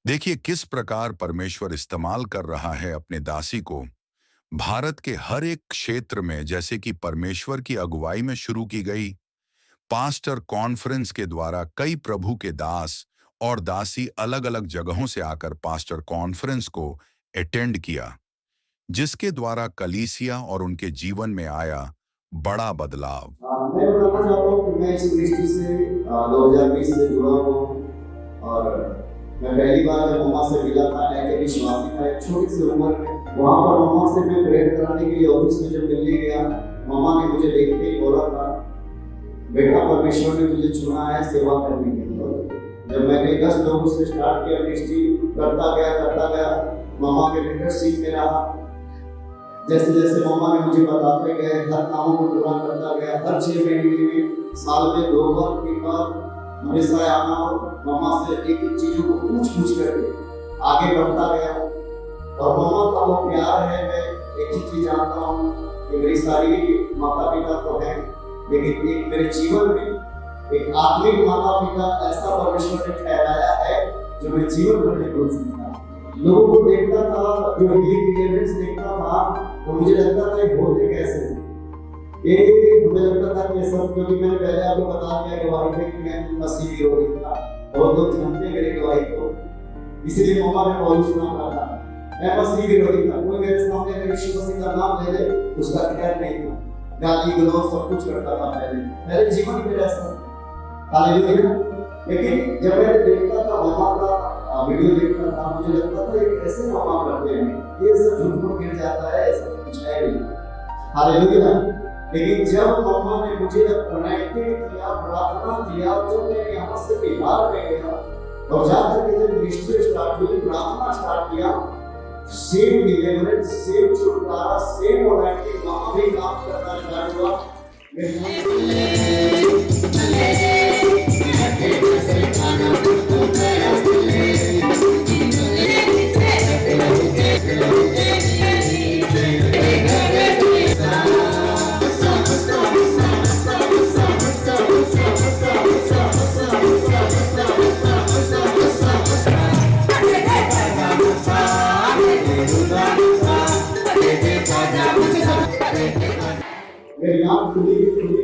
देखिए किस प्रकार परमेश्वर इस्तेमाल कर रहा है अपने दासी को भारत के हर एक क्षेत्र में, जैसे कि परमेश्वर की अगुवाई में शुरू की गई पास्टर कॉन्फ्रेंस के द्वारा कई प्रभु के दास और दासी अलग अलग जगहों से आकर पास्टर कॉन्फ्रेंस को अटेंड किया, जिसके द्वारा कलीसिया और उनके जीवन में आया बड़ा बदलाव। मैं बताना चाहता हूँ कि मैं इस मिनिस्ट्री से 2020 से जुड़ा हुआ हूँ। और मैं पहली बार जब मम्मा से मिला था, एज ए विश्वासी था, एक छोटी सी उम्र में, वहाँ पर मम्मा से मैं प्रेयर कराने के लिए ऑफिस में जब मिलने गया, मम्मा ने मुझे देखते ही बोला था, बेटा परमेश्वर ने तुझे चुना है सेवा करने के लिए। जब मैंने 10 लोगों से स्टार्ट किया मिनिस्ट्री, करता गया, मम्मा के लीडरशिप में रहा। जैसे जैसे मम्मा ने मुझे बताते गए, हर कामों को पूरा करता गया। हर 6 महीने में, साल में 2 बार 3 बार हमेशा आना और मम्मा से एक एक चीजों को पूछ करके आगे बढ़ता गया। और मम्मा का वो प्यार है, मैं एक ही चीज जानता हूँ कि मेरी सारी माता पिता तो है, लेकिन एक मेरे जीवन में एक आत्मिक माता पिता ऐसा परमेश्वर ने ठहराया है जो मैं जीवन भर नहीं भूल सकता। लोगों को देखता था, जो हीलिंग देखता था, तो मुझे लगता था ये होते कैसे हैं। मुझे लगता था कि सब, क्योंकि मैंने पहले आपको बता दिया गवाही में कि मैं मसीह विरोधी था, बहुत लोग जानते मेरे गवाही को, इसलिए मम्मा ने पौलुस नाम रखा। मैं मसीह विरोधी था, कोई मेरे सामने अगर यीशु मसीह का नाम ले ले उसका खैर नहीं था, गाली गलौज सब कुछ करता था। पहले जीवन ही मेरा ऐसा। हालेलुया। लेकिन जब मैं देखता था मम्मा का वीडियो देखता था, मुझे लगता था ये कैसे मम्मा करते हैं, ये सब झूठ मूठ गिर जाता है, ऐसा कुछ है नहीं। हालेलुया। लेकिन जब मम्मा ने मुझे कनेक्टेड किया, प्रार्थना किया, जब मैं यहाँ से बिहार में गया और जाकर के जब मिनिस्ट्री स्टार्ट हुई, प्रार्थना स्टार्ट किया, सेम डिलीवरेंस, सेम छुटकारा, सेम ओलाइटिंग वहाँ भी काम करना स्टार्ट हुआ। मेरी आँख खुली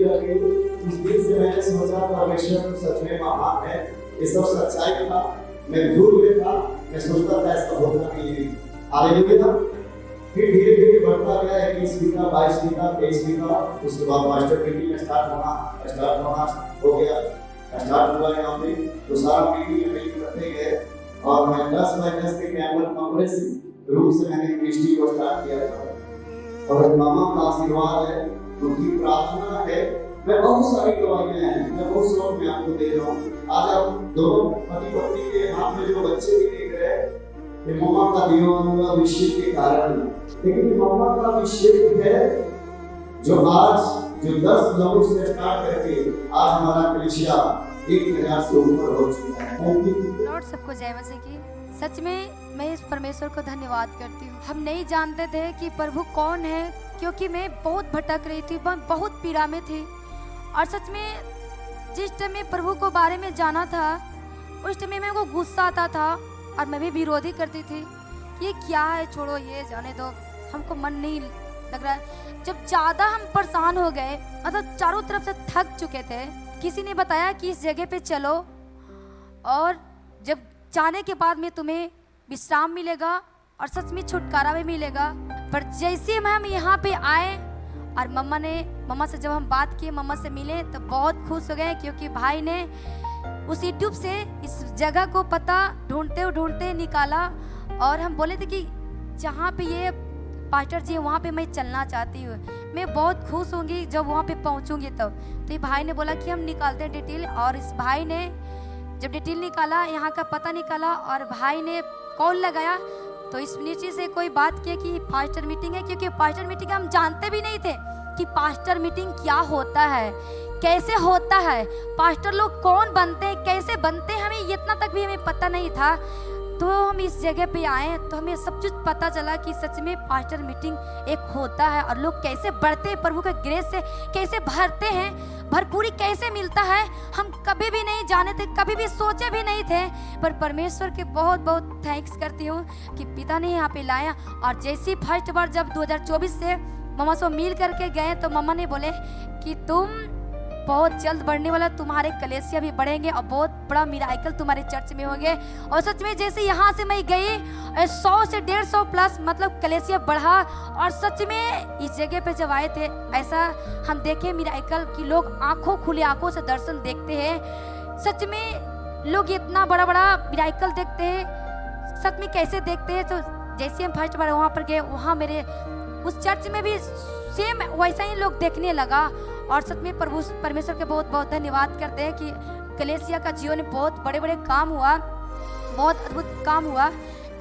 रह गई। उस दिन से मैंने सोचा परमेश्वर सच में महान है, ये सब सच्चाई था, मैं भूल में था, मैं सोचता था ऐसा होता नहीं है। हालेलुया। फिर धीरे धीरे बढ़ता गया, 21 बीता, 22 बीता, 23 बीता, उसके बाद मास्टर मीटिंग स्टार्ट होना हो गया, स्टार्ट हुआ यहाँ पे। तो सारा मीटिंग में करते गए और मैं 10 बाय 10 के कमरे से रूम से मैंने मिनिस्ट्री को स्टार्ट किया था। और मामा का आशीर्वाद है, उनकी प्रार्थना है, मैं बहुत सारी गवाहियां हैं, मैं बहुत शौक में आपको दे रहा हूँ। आज आप दोनों पति पत्नी के हाथ में जो बच्चे भी देख रहे हैं, ये मामा का दिया हुआ अभिषेक के कारण है। लेकिन मामा का अभिषेक है जो आज जो 10 लोगों से स्टार्ट करके आज हमारा कलीसिया 1000 से ऊपर हो चुका है। लॉर्ड सबको जय मसीह की। सच में मैं इस परमेश्वर को धन्यवाद करती हूँ। हम नहीं जानते थे कि प्रभु कौन है, क्योंकि मैं बहुत भटक रही थी, बहुत पीड़ा में थी। और सच में जिस टाइम में प्रभु को बारे में जाना था, उस टाइम में मेरे को गुस्सा आता था और मैं भी विरोधी करती थी। ये क्या है, छोड़ो, ये जाने दो, हमको मन नहीं लग रहा है। जब ज़्यादा हम परेशान हो गए, मतलब चारों तरफ से थक चुके थे, किसी ने बताया कि इस जगह पे चलो और जब जाने के बाद में तुम्हें विश्राम मिलेगा और सच में छुटकारा भी मिलेगा। पर जैसे हम यहाँ पे आए और मम्मा से जब हम बात किए, मम्मा से मिले, तो बहुत खुश हो गए, क्योंकि भाई ने उस यूट्यूब से इस जगह को पता ढूंढते निकाला। और हम बोले थे कि जहाँ पे ये पास्टर जी वहाँ पे मैं चलना चाहती हूँ, मैं बहुत खुश होंगी जब वहाँ पे पहुँचूंगी तब। तो ये भाई ने बोला कि हम निकालते हैं डिटेल, और इस भाई ने जब डिटेल निकाला, यहाँ का पता निकाला, और भाई ने कॉल लगाया, तो इस नीचे से कोई बात किया कि पास्टर मीटिंग है, क्योंकि पास्टर मीटिंग हम जानते भी नहीं थे कि पास्टर मीटिंग क्या होता है, कैसे होता है, पास्टर लोग कौन बनते हैं, कैसे बनते हैं, हमें इतना तक भी हमें पता नहीं था। तो हम इस जगह पे आए तो हमें सब कुछ पता चला कि सच में पास्टर मीटिंग एक होता है और लोग कैसे बढ़ते हैं, प्रभु के ग्रेस से कैसे भरते हैं। भरपूरी कैसे मिलता है हम कभी भी नहीं जाने थे, कभी भी सोचे भी नहीं थे। पर परमेश्वर के बहुत बहुत थैंक्स करती हूँ कि पिता ने यहाँ पे लाया। और जैसे ही फर्स्ट बार जब 2024 से मम्मा से मिल करके गए तो मम्मा ने बोले कि तुम बहुत जल्द बढ़ने वाला, तुम्हारे कलेसिया भी बढ़ेंगे और बहुत बड़ा मिराइकल तुम्हारे चर्च में होंगे। और सच में जैसे यहाँ से मैं गई 100 से 150 प्लस मतलब कलेसिया बढ़ा। और सच में इस जगह पे जब आए थे ऐसा हम देखे मिराइकल कि लोग आंखों खुली आंखों से दर्शन देखते हैं। सच में लोग इतना बड़ा बड़ा मिराइकल देखते हैं, सच में कैसे देखते हैं। तो जैसे हम फर्स्ट बार वहाँ पर गए, वहाँ मेरे उस चर्च में भी सेम वैसा ही लोग देखने लगा। और सच में प्रभु परमेश्वर के बहुत बहुत धन्यवाद करते हैं कि कलेसिया का जीवन में बहुत बड़े बड़े काम हुआ, बहुत अद्भुत काम हुआ।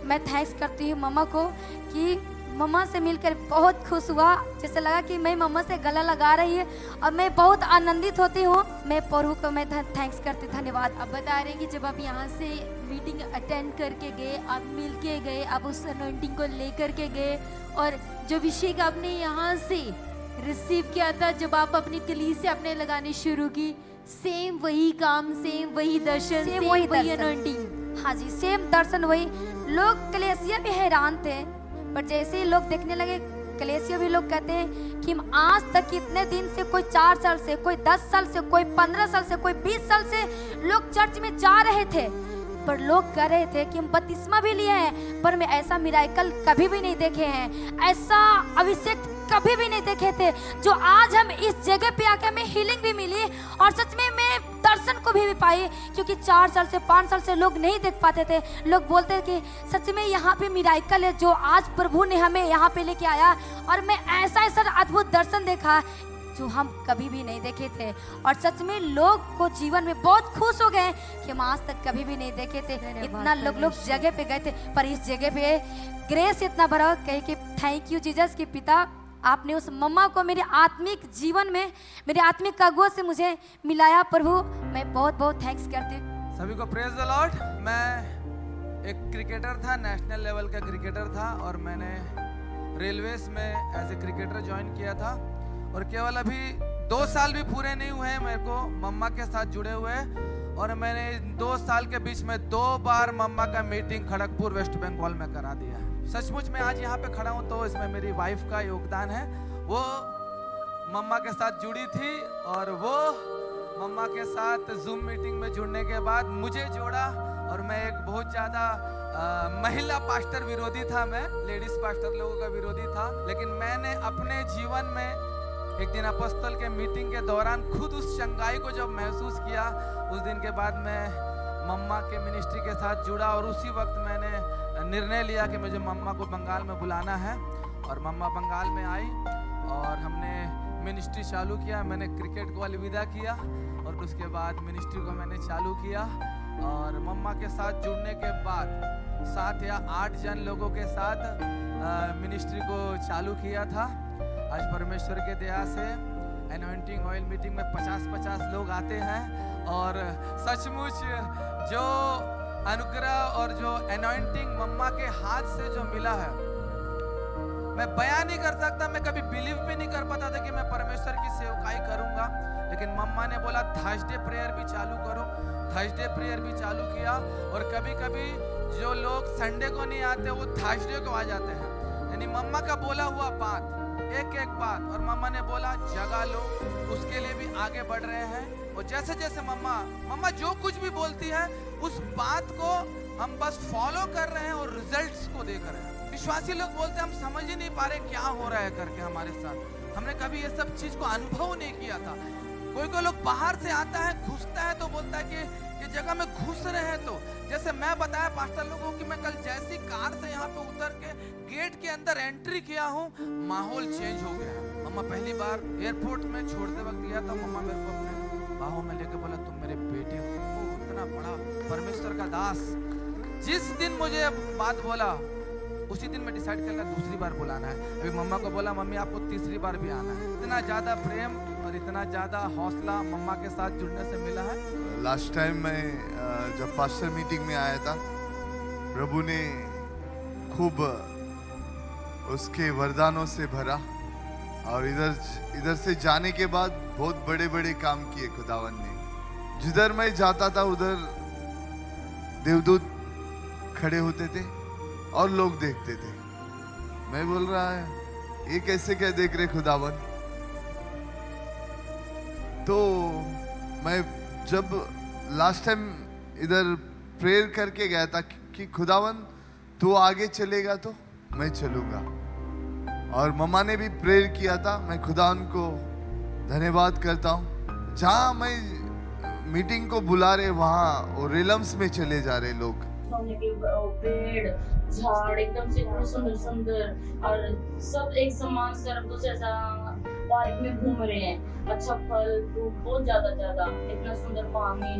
मैं थैंक्स करती हूँ मम्मा को कि मम्मा से मिलकर बहुत खुश हुआ, जैसे लगा कि मैं मम्मा से गला लगा रही है और मैं बहुत आनंदित होती हूँ। मैं प्रभु को मैं थैंक्स करती, धन्यवाद। आप बता रहे हैं कि जब आप यहाँ से मीटिंग अटेंड करके गए, आप मिल के गए, आप उस अनॉइंटिंग को लेकर के गए और जो अभिषेक आपने यहाँ से रिसीव किया था, जब आप अपनी कलीसिया से अपने लगाने शुरू की, सेम वही काम, सेम वही दर्शन, सेम वही अनॉइंटिंग। हाँ जी, सेम दर्शन वही। लोग कलेसिया भी हैरान थे, पर जैसे ही लोग देखने लगे कलेसिया भी लोग कहते हैं कि हम आज तक कितने दिन से, कोई 4 साल से, कोई 10 साल से, कोई 15 साल से, कोई 20 साल से लोग चर्च में जा रहे थे, पर लोग कह रहे थे कि हम बपतिस्मा भी लिए हैं पर मैं ऐसा मिराइकल कभी भी नहीं देखे हैं, ऐसा अभिषेक कभी भी नहीं देखे थे जो आज हम इस जगह पे आके हमें हीलिंग भी मिली और सच में मैं दर्शन को भी पाई। क्योंकि 4 साल से 5 साल से लोग नहीं देख पाते थे। लोग बोलते थे कि सच में यहाँ पे मिराइकल है जो आज प्रभु ने हमें यहाँ पे लेके आया। और मैं ऐसा ऐसा अद्भुत दर्शन देखा जो हम कभी भी नहीं देखे थे। और सच में लोग को जीवन में बहुत खुश हो गए कि हम आज तक कभी भी नहीं देखे थे। इतना लोग जगह पे गए थे, पर इस जगह पे ग्रेस इतना भरा कहे कि थैंक यू जीसस कि पिता आपने उस मम्मा को मेरे आत्मिक जीवन में, मेरे आत्मिक अगुआ से मुझे मिलाया। प्रभु मैं बहुत बहुत थैंक्स करती हूँ। सभी को प्रेज द लॉर्ड। मैं एक क्रिकेटर था, नेशनल लेवल का क्रिकेटर था और मैंने रेलवेज में एज ए क्रिकेटर ज्वाइन किया था। और केवल अभी 2 साल भी पूरे नहीं हुए हैं मेरे को मम्मा के साथ जुड़े हुए। और मैंने 2 साल के बीच में 2 बार मम्मा का मीटिंग खड़गपुर वेस्ट बंगाल में करा दिया है। सचमुच में आज यहाँ पे खड़ा हूँ तो इसमें मेरी वाइफ का योगदान है। वो मम्मा के साथ जुड़ी थी और वो मम्मा के साथ जूम मीटिंग में जुड़ने के बाद मुझे जोड़ा। और मैं एक बहुत ज़्यादा महिला पास्टर विरोधी था, मैं लेडीज पास्टर लोगों का विरोधी था। लेकिन मैंने अपने जीवन में एक दिन अपस्तल के मीटिंग के दौरान खुद उस चंगाई को जब महसूस किया, उस दिन के बाद मैं मम्मा के मिनिस्ट्री के साथ जुड़ा। और उसी वक्त मैंने निर्णय लिया कि मुझे मम्मा को बंगाल में बुलाना है। और मम्मा बंगाल में आई और हमने मिनिस्ट्री चालू किया। मैंने क्रिकेट को अलविदा किया और उसके बाद मिनिस्ट्री को मैंने चालू किया। और मम्मा के साथ जुड़ने के बाद 7 या 8 जन लोगों के साथ मिनिस्ट्री को चालू किया था। आज परमेश्वर के दया से एनॉइंटिंग ऑयल मीटिंग में 50-50 लोग आते हैं। और सचमुच जो अनुग्रह और जो एनॉइंटिंग मम्मा के हाथ से जो मिला है, मैं बयान नहीं कर सकता। मैं कभी बिलीव भी नहीं कर पाता था कि मैं परमेश्वर की सेवकाई करूंगा। लेकिन मम्मा ने बोला थर्सडे प्रेयर भी चालू करो, थर्सडे प्रेयर भी चालू किया। और कभी कभी जो लोग संडे को नहीं आते वो थर्सडे को आ जाते हैं। यानी मम्मा का बोला हुआ बात, एक एक बात, और मम्मा ने बोला जगा लो, उसके लिए भी आगे बढ़ रहे हैं। और जैसे जैसे मम्मा जो कुछ भी बोलती है उस बात को हम बस फॉलो कर रहे हैं और रिजल्ट्स को देख रहे हैं। विश्वासी लोग बोलते हैं हम समझ ही नहीं पा रहे क्या हो रहा है करके हमारे साथ। हमने कभी ये सब चीज को अनुभव नहीं किया था। कोई लोग बाहर से आता है, घुसता है तो बोलता है कि ये जगह में घुस रहे हैं। तो जैसे मैं बताया पास्टर लोगों की, मैं कल जैसी कार से यहाँ पे उतर के गेट के अंदर एंट्री किया हूँ, माहौल चेंज हो गया। मम्मा पहली बार एयरपोर्ट में छोड़ते वक्त गया था, मम्मा मेरे को अपने बाहों में लेके बोला तुम मेरे बेटे हो। इतना बड़ा परमेश्वर का दास जिस दिन मुझे बात बोला उसी दिन मैं डिसाइड कर लिया दूसरी बार बुलाना है। अभी मम्मा को बोला मम्मी आपको तीसरी बार भी आना है। इतना ज्यादा प्रेम और इतना ज्यादा हौसला मम्मा के साथ जुड़ने से मिला है। लास्ट टाइम मैं जब पास्टर मीटिंग में आया था, प्रभु ने खूब उसके वरदानों से भरा और इधर से जाने के बाद बहुत बड़े बड़े काम किए खुदावन ने। जिधर मैं जाता था उधर देवदूत खड़े होते थे और लोग देखते थे। मैं बोल रहा है ये कैसे क्या देख रहे खुदावन। तो मैं जब लास्ट टाइम इधर प्रेयर करके गया था कि खुदावन तू आगे चलेगा तो मैं चलूंगा, और मम्मा ने भी प्रेयर किया था। मैं खुदावन को धन्यवाद करता हूँ। जहाँ मैं मीटिंग को बुला रहे वहाँ वो रेलम्स में चले जा रहे लोग। सोने के पेड़ झाड़ एकदम से इतने सुंदर सुंदर और सब एक समान सरब से ऐसा पार्क में घूम रहे हैं। अच्छा फल फ्रूट बहुत ज्यादा इतना सुंदर पानी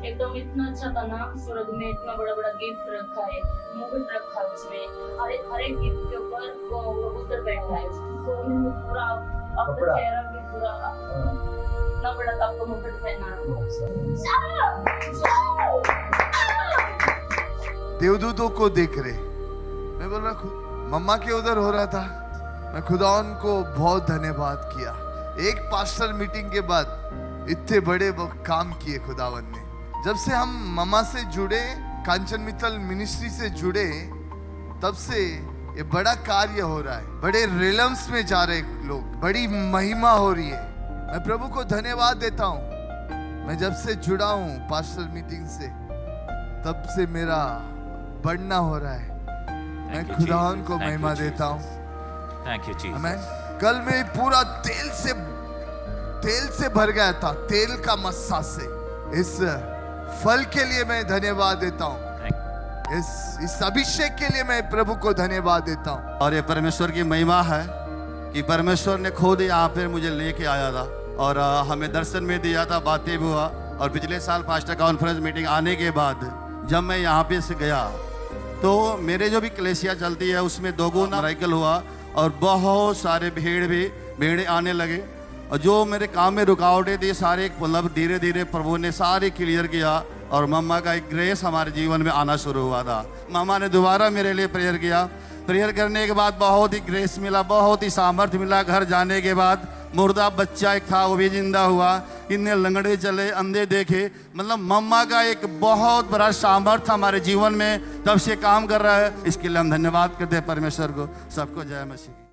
एकदम इतना अच्छा था ना। स्वर्ग में इतना बड़ा बड़ा गिफ्ट रखा है, मुकुट रखा है उसमें, हर एक गिफ्ट के ऊपर कबूतर बैठा है। सोने में पूरा आपका चेहरा भी पूरा इतना बड़ा आपका मुकुट पहना। देवदूतों को देख रहे। मैं बोल रहा मम्मा के उधर हो रहा था। मैं खुदावन को बहुत धन्यवाद किया। एक पास्टर मीटिंग के बाद इतने बड़े काम किए खुदावन ने। जब से हम मम्मा से जुड़े, कांचन मित्तल मिनिस्ट्री से जुड़े, तब से ये बड़ा कार्य हो रहा है। बड़े रेलम्स में जा रहे लोग, बड़ी महिमा हो रही है। मैं प्रभु को धन्यवाद देता हूँ। मैं जब से जुड़ा हूँ पास्टर मीटिंग से, तब से मेरा बढ़ना हो रहा है। मैं खुदावन को महिमा देता हूँ। Thank you Jesus. आमीन। कल मैं पूरा तेल से भर गया था, तेल का मस्सा से। इस फल के लिए मैं धन्यवाद देता हूँ। इस अभिषेक के लिए मैं प्रभु को धन्यवाद देता हूँ। और ये परमेश्वर की महिमा है कि परमेश्वर ने खुद यहाँ पे मुझे लेके आया था और हमें दर्शन में दिया था, बातें भी हुआ। और पिछले साल पास्टर कॉन्फ्रेंस मीटिंग आने के बाद जब मैं यहाँ पे से गया तो मेरे जो भी कलेसिया चलती है उसमें दोगुना मिरेकल हुआ और बहुत सारे भेड़े आने लगे। और जो मेरे काम में रुकावटें थी सारे मतलब धीरे धीरे प्रभु ने सारे क्लियर किया और मम्मा का एक ग्रेस हमारे जीवन में आना शुरू हुआ था। मम्मा ने दोबारा मेरे लिए प्रेयर किया। प्रेयर करने के बाद बहुत ही ग्रेस मिला, बहुत ही सामर्थ्य मिला। घर जाने के बाद मुर्दा बच्चा एक था वो भी जिंदा हुआ। इतने लंगड़े चले, अंधे देखे। मतलब मम्मा का एक बहुत बड़ा सामर्थ्य हमारे जीवन में तब से काम कर रहा है। इसके लिए हम धन्यवाद करते हैं परमेश्वर को। सबको जय मसीह।